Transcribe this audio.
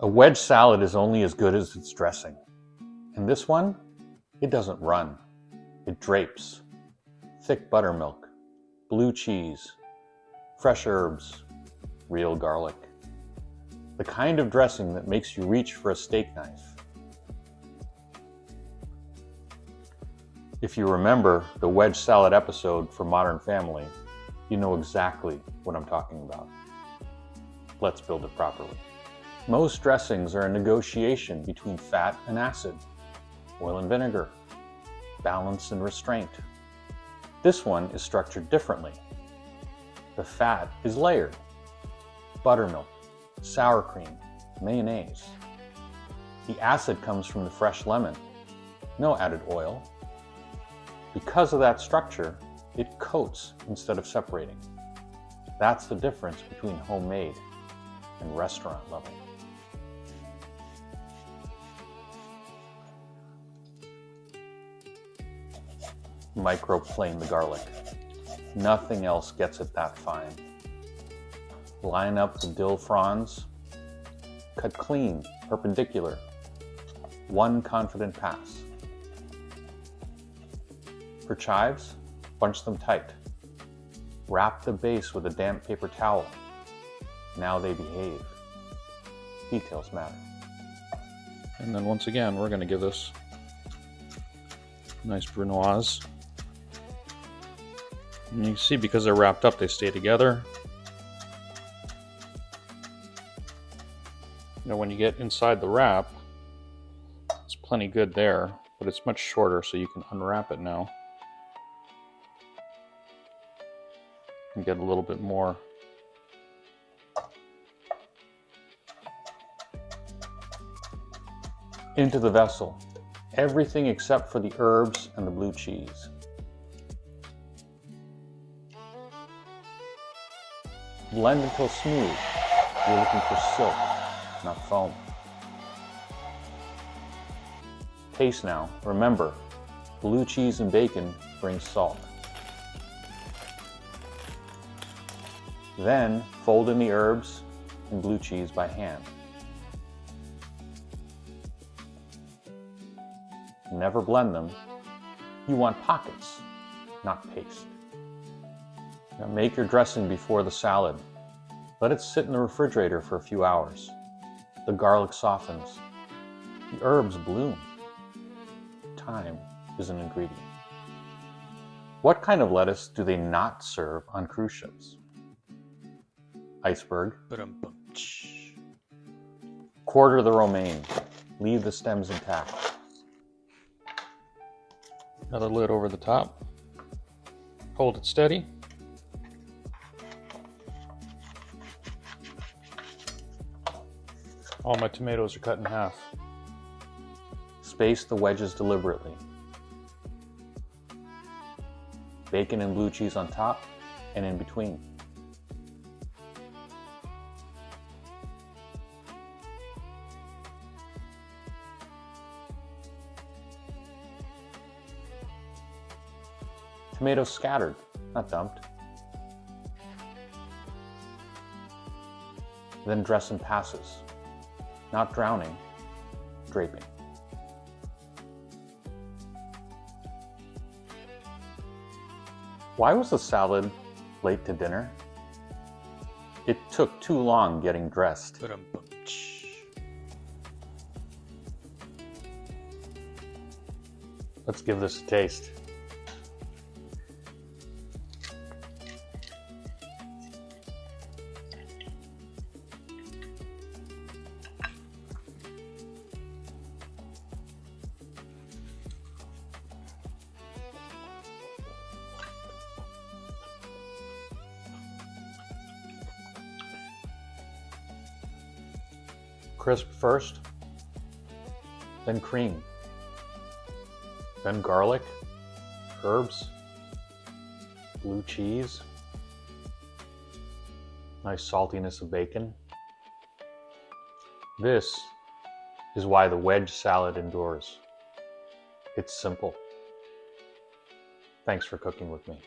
A wedge salad is only as good as its dressing. And this one, it doesn't run. It drapes. Thick buttermilk, blue cheese, fresh herbs, real garlic. The kind of dressing that makes you reach for a steak knife. If you remember the wedge salad episode for Modern Family, you know exactly what I'm talking about. Let's build it properly. Most dressings are a negotiation between fat and acid, oil and vinegar, balance and restraint. This one is structured differently. The fat is layered. Buttermilk, sour cream, mayonnaise. The acid comes from the fresh lemon. No added oil. Because of that structure, it coats instead of separating. That's the difference between homemade and restaurant level. Microplane the garlic. Nothing else gets it that fine. Line up the dill fronds. Cut clean, perpendicular. One confident pass. For chives, bunch them tight. Wrap the base with a damp paper towel. Now they behave. Details matter. And then once again, we're going to give this nice brunoise. And you can see because they're wrapped up, they stay together. Now when you get inside the wrap, it's plenty good there, but it's much shorter, so you can unwrap it now. And get a little bit more. Into the vessel. Everything except for the herbs and the blue cheese. Blend until smooth. You're looking for silk, not foam. Taste now. Remember, blue cheese and bacon bring salt. Then fold in the herbs and blue cheese by hand. Never blend them. You want pockets, not paste. Now make your dressing before the salad. Let it sit in the refrigerator for a few hours. The garlic softens. The herbs bloom. Time is an ingredient. What kind of lettuce do they not serve on cruise ships? Iceberg. Quarter the romaine. Leave the stems intact. Another lid over the top. Hold it steady. All my tomatoes are cut in half. Space the wedges deliberately. Bacon and blue cheese on top and in between. Tomatoes scattered, not dumped. Then dress in passes, not drowning, draping. Why was the salad late to dinner? It took too long getting dressed. Let's give this a taste. Crisp first, then cream, then garlic, herbs, blue cheese, nice saltiness of bacon. This is why the wedge salad endures. It's simple. Thanks for cooking with me.